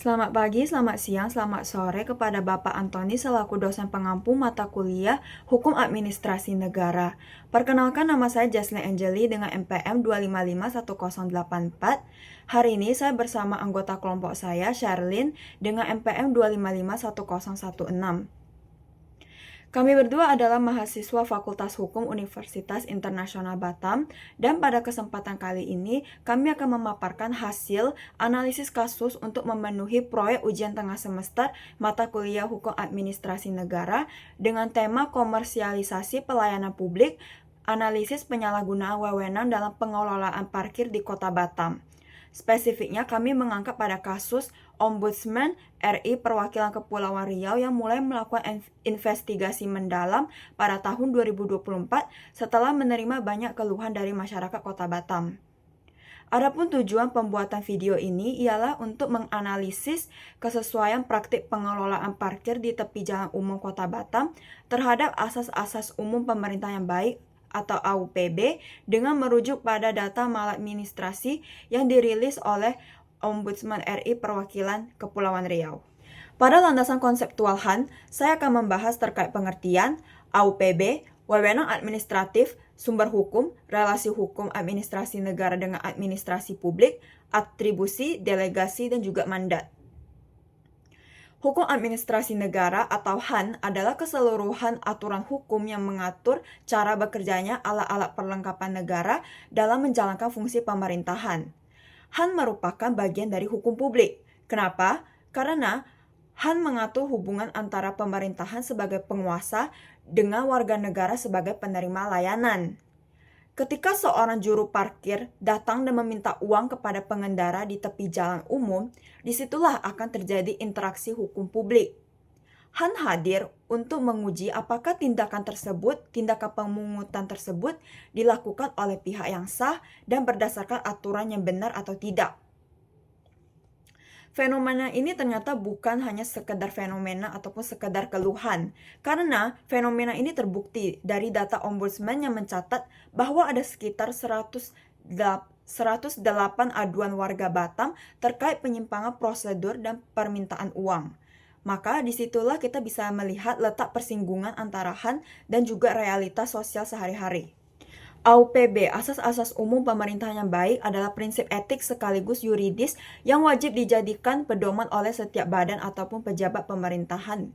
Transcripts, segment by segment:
Selamat pagi, selamat siang, selamat sore kepada Bapak Antoni selaku dosen pengampu mata kuliah Hukum Administrasi Negara. Perkenalkan, nama saya Jaslyn Angeli dengan NPM 2551084. Hari ini saya bersama anggota kelompok saya, Sherlyn, dengan NPM 2551016. Kami berdua adalah mahasiswa Fakultas Hukum Universitas Internasional Batam, dan pada kesempatan kali ini kami akan memaparkan hasil analisis kasus untuk memenuhi proyek ujian tengah semester mata kuliah Hukum Administrasi Negara dengan tema komersialisasi pelayanan publik, analisis penyalahgunaan wewenang dalam pengelolaan parkir di Kota Batam. Spesifiknya, kami mengangkat pada kasus Ombudsman RI Perwakilan Kepulauan Riau yang mulai melakukan investigasi mendalam pada tahun 2024 setelah menerima banyak keluhan dari masyarakat Kota Batam. Adapun tujuan pembuatan video ini ialah untuk menganalisis kesesuaian praktik pengelolaan parkir di tepi jalan umum Kota Batam terhadap asas-asas umum pemerintah yang baik atau AUPB dengan merujuk pada data maladministrasi yang dirilis oleh Ombudsman RI Perwakilan Kepulauan Riau. Pada landasan konseptual HAN, saya akan membahas terkait pengertian AUPB, wewenang administratif, sumber hukum, relasi hukum administrasi negara dengan administrasi publik, atribusi, delegasi, dan juga mandat. Hukum Administrasi Negara atau HAN adalah keseluruhan aturan hukum yang mengatur cara bekerjanya alat-alat perlengkapan negara dalam menjalankan fungsi pemerintahan. HAN merupakan bagian dari hukum publik. Kenapa? Karena HAN mengatur hubungan antara pemerintahan sebagai penguasa dengan warga negara sebagai penerima layanan. Ketika seorang juru parkir datang dan meminta uang kepada pengendara di tepi jalan umum, disitulah akan terjadi interaksi hukum publik. HAN hadir untuk menguji apakah tindakan pemungutan tersebut dilakukan oleh pihak yang sah dan berdasarkan aturan yang benar atau tidak. Fenomena ini ternyata bukan hanya sekedar fenomena ataupun sekedar keluhan, karena fenomena ini terbukti dari data Ombudsman yang mencatat bahwa ada sekitar 108 aduan warga Batam terkait penyimpangan prosedur dan permintaan uang. Maka disitulah kita bisa melihat letak persinggungan antara HAN dan juga realitas sosial sehari-hari. AUPB, asas-asas umum pemerintahan yang baik, adalah prinsip etik sekaligus yuridis yang wajib dijadikan pedoman oleh setiap badan ataupun pejabat pemerintahan.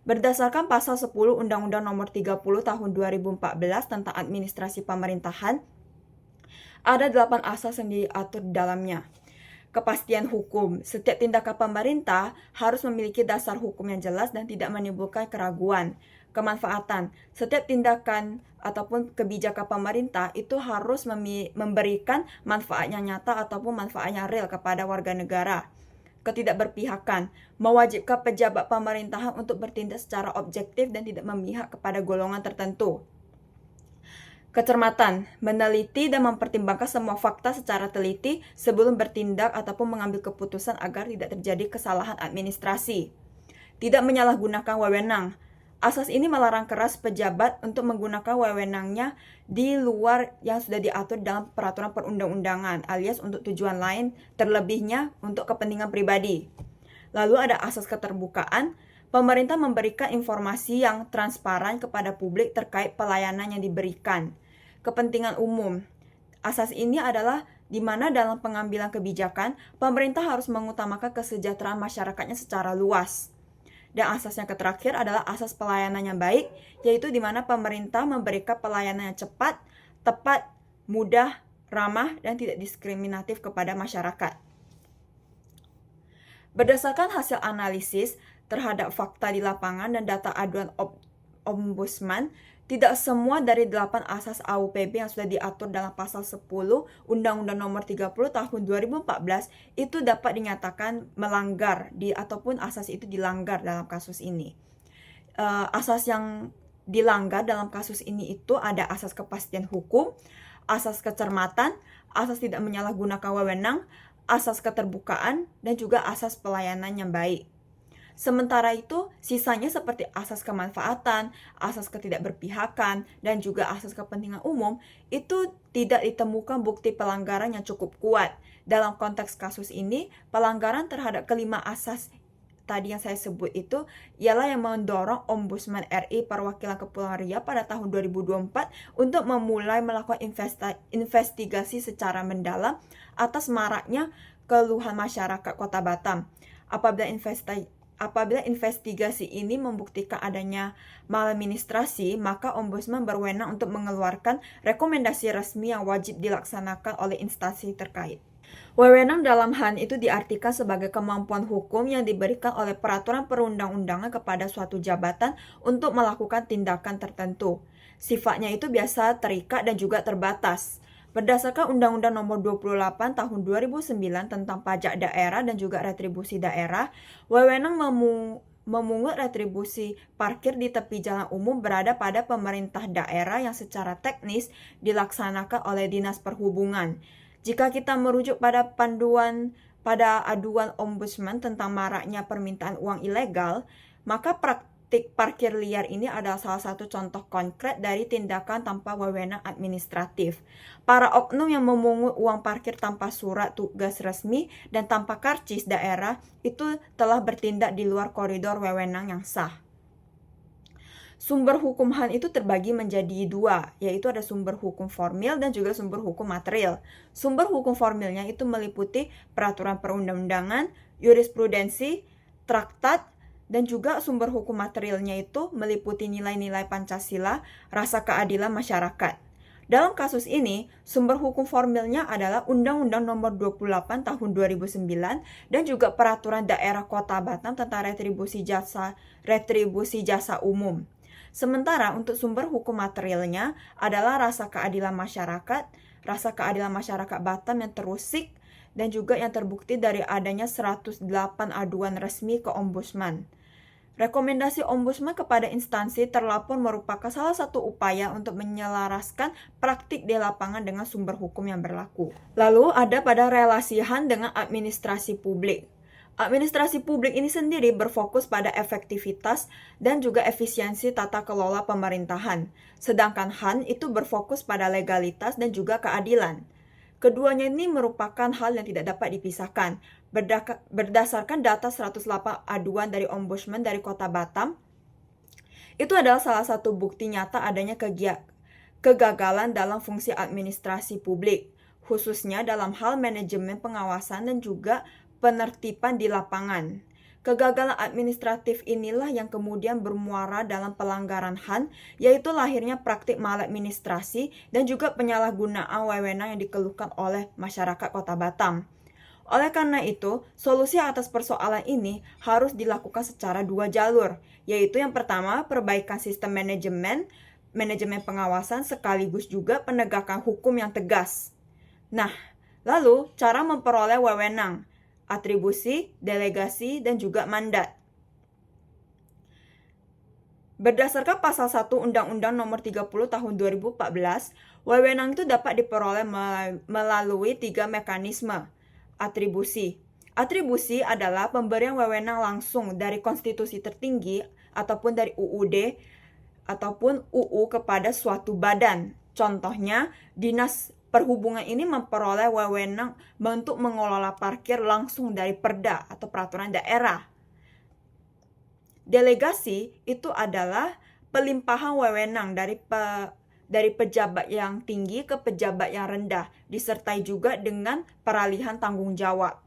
Berdasarkan pasal 10 Undang-Undang Nomor 30 Tahun 2014 tentang Administrasi Pemerintahan, ada 8 asas yang diatur di dalamnya. Kepastian hukum. Setiap tindakan pemerintah harus memiliki dasar hukum yang jelas dan tidak menimbulkan keraguan. Kemanfaatan. Setiap tindakan ataupun kebijakan pemerintah itu harus memberikan manfaat yang nyata ataupun manfaat yang real kepada warga negara. Ketidakberpihakan. Mewajibkan pejabat pemerintahan untuk bertindak secara objektif dan tidak memihak kepada golongan tertentu. Kecermatan, meneliti dan mempertimbangkan semua fakta secara teliti sebelum bertindak ataupun mengambil keputusan agar tidak terjadi kesalahan administrasi. Tidak menyalahgunakan wewenang. Asas ini melarang keras pejabat untuk menggunakan wewenangnya di luar yang sudah diatur dalam peraturan perundang-undangan, alias untuk tujuan lain, terlebihnya untuk kepentingan pribadi. Lalu ada asas keterbukaan. Pemerintah memberikan informasi yang transparan kepada publik terkait pelayanan yang diberikan. Kepentingan umum. Asas ini adalah di mana dalam pengambilan kebijakan, pemerintah harus mengutamakan kesejahteraan masyarakatnya secara luas. Dan asas yang terakhir adalah asas pelayanan yang baik, yaitu di mana pemerintah memberikan pelayanan yang cepat, tepat, mudah, ramah, dan tidak diskriminatif kepada masyarakat. Berdasarkan hasil analisis terhadap fakta di lapangan dan data aduan Ombudsman, tidak semua dari 8 asas AUPB yang sudah diatur dalam pasal 10 Undang-Undang Nomor 30 Tahun 2014 itu dapat dinyatakan melanggar ataupun asas itu dilanggar dalam kasus ini. Asas yang dilanggar dalam kasus ini itu ada asas kepastian hukum, asas kecermatan, asas tidak menyalahgunakan wewenang, asas keterbukaan, dan juga asas pelayanan yang baik. Sementara itu, sisanya seperti asas kemanfaatan, asas ketidakberpihakan, dan juga asas kepentingan umum itu tidak ditemukan bukti pelanggaran yang cukup kuat. Dalam konteks kasus ini, pelanggaran terhadap kelima asas tadi yang saya sebut itu ialah yang mendorong Ombudsman RI Perwakilan Kepulauan Riau pada tahun 2024 untuk memulai melakukan investigasi secara mendalam atas maraknya keluhan masyarakat Kota Batam. Apabila investigasi ini membuktikan adanya maladministrasi, maka Ombudsman berwenang untuk mengeluarkan rekomendasi resmi yang wajib dilaksanakan oleh instansi terkait. Wewenang dalam hal itu diartikan sebagai kemampuan hukum yang diberikan oleh peraturan perundang-undangan kepada suatu jabatan untuk melakukan tindakan tertentu. Sifatnya itu biasa terikat dan juga terbatas. Berdasarkan Undang-Undang Nomor 28 Tahun 2009 tentang pajak daerah dan juga retribusi daerah, wewenang memungut retribusi parkir di tepi jalan umum berada pada pemerintah daerah yang secara teknis dilaksanakan oleh Dinas Perhubungan. Jika kita merujuk pada aduan Ombudsman tentang maraknya permintaan uang ilegal, maka praktik parkir liar ini adalah salah satu contoh konkret dari tindakan tanpa wewenang administratif. Para oknum yang memungut uang parkir tanpa surat tugas resmi dan tanpa karcis daerah itu telah bertindak di luar koridor wewenang yang sah. Sumber hukum HAN itu terbagi menjadi dua, yaitu ada sumber hukum formil dan juga sumber hukum material. Sumber hukum formilnya itu meliputi peraturan perundang-undangan, jurisprudensi, traktat, dan juga sumber hukum materialnya itu meliputi nilai-nilai Pancasila, rasa keadilan masyarakat. Dalam kasus ini, sumber hukum formilnya adalah Undang-Undang Nomor 28 Tahun 2009 dan juga Peraturan Daerah Kota Batam tentang retribusi jasa umum. Sementara untuk sumber hukum materialnya adalah rasa keadilan masyarakat Batam yang terusik dan juga yang terbukti dari adanya 108 aduan resmi ke Ombudsman. Rekomendasi Ombudsman kepada instansi terlapor merupakan salah satu upaya untuk menyelaraskan praktik di lapangan dengan sumber hukum yang berlaku. Lalu ada pada relasi HAN dengan administrasi publik. Administrasi publik ini sendiri berfokus pada efektivitas dan juga efisiensi tata kelola pemerintahan, sedangkan HAN itu berfokus pada legalitas dan juga keadilan. Keduanya ini merupakan hal yang tidak dapat dipisahkan. Berdasarkan data 108 aduan dari Ombudsman dari Kota Batam, itu adalah salah satu bukti nyata adanya kegagalan dalam fungsi administrasi publik, khususnya dalam hal manajemen pengawasan dan juga penertiban di lapangan. Kegagalan administratif inilah yang kemudian bermuara dalam pelanggaran HAN, yaitu lahirnya praktik maladministrasi dan juga penyalahgunaan wewenang yang dikeluhkan oleh masyarakat Kota Batam. Oleh karena itu, solusi atas persoalan ini harus dilakukan secara dua jalur, yaitu yang pertama, perbaikan sistem manajemen pengawasan sekaligus juga penegakan hukum yang tegas. Nah, lalu cara memperoleh wewenang, atribusi, delegasi, dan juga mandat. Berdasarkan pasal 1 Undang-Undang Nomor 30 Tahun 2014, wewenang itu dapat diperoleh melalui 3 mekanisme. Atribusi. Atribusi adalah pemberian wewenang langsung dari konstitusi tertinggi ataupun dari UUD ataupun UU kepada suatu badan. Contohnya, Dinas Perhubungan ini memperoleh wewenang untuk mengelola parkir langsung dari Perda atau peraturan daerah. Delegasi itu adalah pelimpahan wewenang dari pejabat yang tinggi ke pejabat yang rendah, disertai juga dengan peralihan tanggung jawab.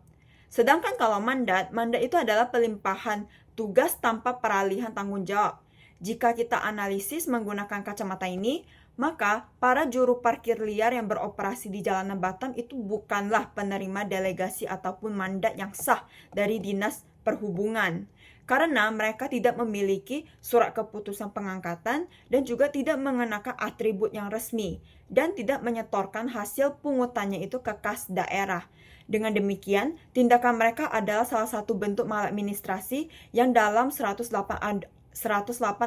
Sedangkan kalau mandat itu adalah pelimpahan tugas tanpa peralihan tanggung jawab. Jika kita analisis menggunakan kacamata ini, maka para juru parkir liar yang beroperasi di jalanan Batam itu bukanlah penerima delegasi ataupun mandat yang sah dari Dinas Perhubungan. Karena mereka tidak memiliki surat keputusan pengangkatan dan juga tidak mengenakan atribut yang resmi dan tidak menyetorkan hasil pungutannya itu ke kas daerah. Dengan demikian, tindakan mereka adalah salah satu bentuk maladministrasi yang dalam 108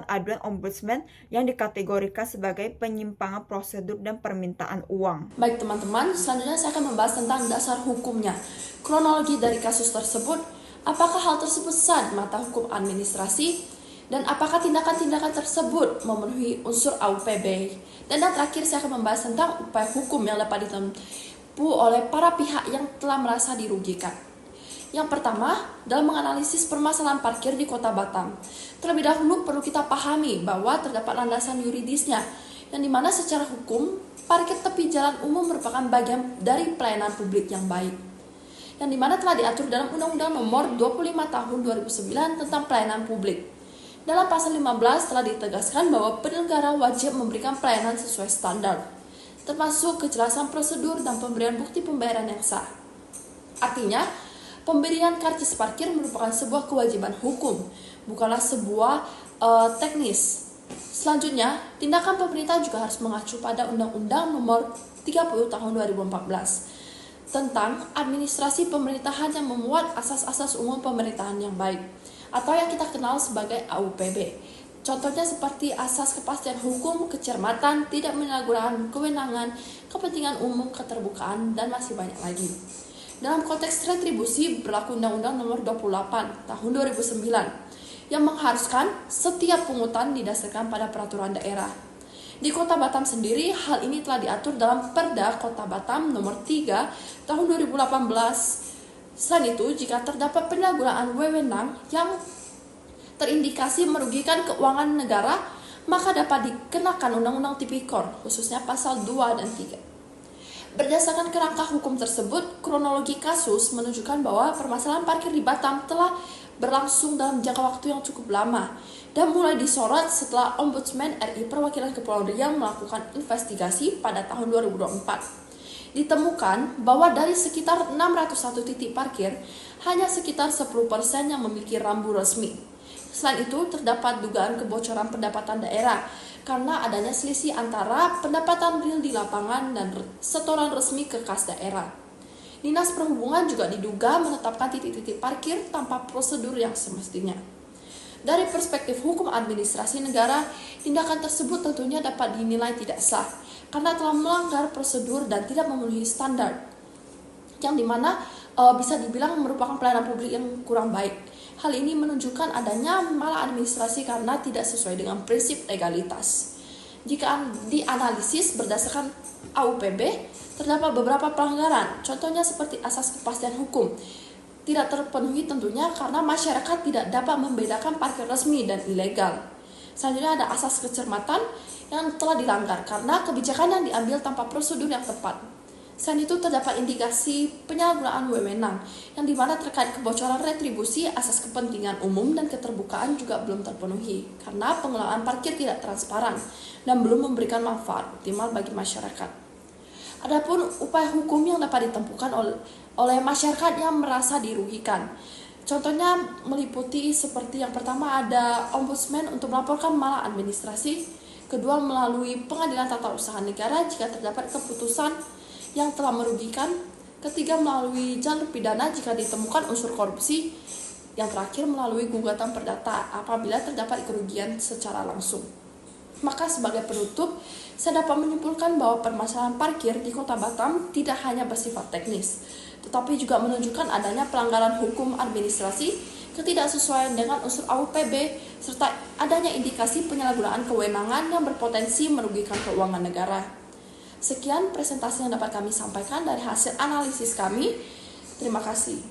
aduan Ombudsman yang dikategorikan sebagai penyimpangan prosedur dan permintaan uang. Baik teman-teman, selanjutnya saya akan membahas tentang dasar hukumnya. Kronologi dari kasus tersebut Apakah hal tersebut sah di mata hukum administrasi? Dan apakah tindakan-tindakan tersebut memenuhi unsur AUPB? Dan yang terakhir saya akan membahas tentang upaya hukum yang dapat ditempuh oleh para pihak yang telah merasa dirugikan. Yang pertama, dalam menganalisis permasalahan parkir di Kota Batam. Terlebih dahulu perlu kita pahami bahwa terdapat landasan yuridisnya, yang dimana secara hukum, parkir tepi jalan umum merupakan bagian dari pelayanan publik yang baik, yang dimana telah diatur dalam Undang-Undang Nomor 25 Tahun 2009 tentang Pelayanan Publik. Dalam pasal 15 telah ditegaskan bahwa penyelenggara wajib memberikan pelayanan sesuai standar, termasuk kejelasan prosedur dan pemberian bukti pembayaran yang sah. Artinya, pemberian karcis parkir merupakan sebuah kewajiban hukum, bukanlah sebuah teknis. Selanjutnya, tindakan pemerintah juga harus mengacu pada Undang-Undang Nomor 30 Tahun 2014 tentang administrasi pemerintahan yang memuat asas-asas umum pemerintahan yang baik, atau yang kita kenal sebagai AUPB. Contohnya seperti asas kepastian hukum, kecermatan, tidak menyalahgunakan kewenangan, kepentingan umum, keterbukaan, dan masih banyak lagi. Dalam konteks retribusi berlaku Undang-Undang Nomor 28 Tahun 2009 yang mengharuskan setiap pungutan didasarkan pada peraturan daerah. Di Kota Batam sendiri, hal ini telah diatur dalam Perda Kota Batam Nomor 3 Tahun 2018. Selain itu, jika terdapat penyalahgunaan wewenang yang terindikasi merugikan keuangan negara, maka dapat dikenakan Undang-Undang Tipikor, khususnya pasal 2 dan 3. Berdasarkan kerangka hukum tersebut, kronologi kasus menunjukkan bahwa permasalahan parkir di Batam telah berlangsung dalam jangka waktu yang cukup lama dan mulai disorot setelah Ombudsman RI Perwakilan Kepulauan Riau melakukan investigasi pada tahun 2024. Ditemukan bahwa dari sekitar 601 titik parkir, hanya sekitar 10% yang memiliki rambu resmi. Selain itu, terdapat dugaan kebocoran pendapatan daerah karena adanya selisih antara pendapatan real di lapangan dan setoran resmi ke kas daerah. Dinas Perhubungan juga diduga menetapkan titik-titik parkir tanpa prosedur yang semestinya. Dari perspektif hukum administrasi negara, tindakan tersebut tentunya dapat dinilai tidak sah karena telah melanggar prosedur dan tidak memenuhi standar, yang dimana bisa dibilang merupakan pelayanan publik yang kurang baik. Hal ini menunjukkan adanya maladministrasi karena tidak sesuai dengan prinsip legalitas. Jika dianalisis berdasarkan AUPB, terdapat beberapa pelanggaran, contohnya seperti asas kepastian hukum tidak terpenuhi tentunya karena masyarakat tidak dapat membedakan parkir resmi dan ilegal. Selanjutnya ada asas kecermatan yang telah dilanggar karena kebijakan yang diambil tanpa prosedur yang tepat. Selain itu terdapat indikasi penyalahgunaan wewenang yang dimana terkait kebocoran retribusi, asas kepentingan umum dan keterbukaan juga belum terpenuhi karena pengelolaan parkir tidak transparan dan belum memberikan manfaat optimal bagi masyarakat. Adapun upaya hukum yang dapat ditempuhkan oleh masyarakat yang merasa dirugikan. Contohnya meliputi seperti yang pertama ada ombudsman untuk melaporkan maladministrasi, kedua melalui pengadilan tata usaha negara jika terdapat keputusan yang telah merugikan, ketiga melalui jalur pidana jika ditemukan unsur korupsi, yang terakhir melalui gugatan perdata apabila terdapat kerugian secara langsung. Maka sebagai penutup, saya dapat menyimpulkan bahwa permasalahan parkir di Kota Batam tidak hanya bersifat teknis, tetapi juga menunjukkan adanya pelanggaran hukum administrasi, ketidaksesuaian dengan unsur AUPB, serta adanya indikasi penyalahgunaan kewenangan yang berpotensi merugikan keuangan negara. Sekian presentasi yang dapat kami sampaikan dari hasil analisis kami. Terima kasih.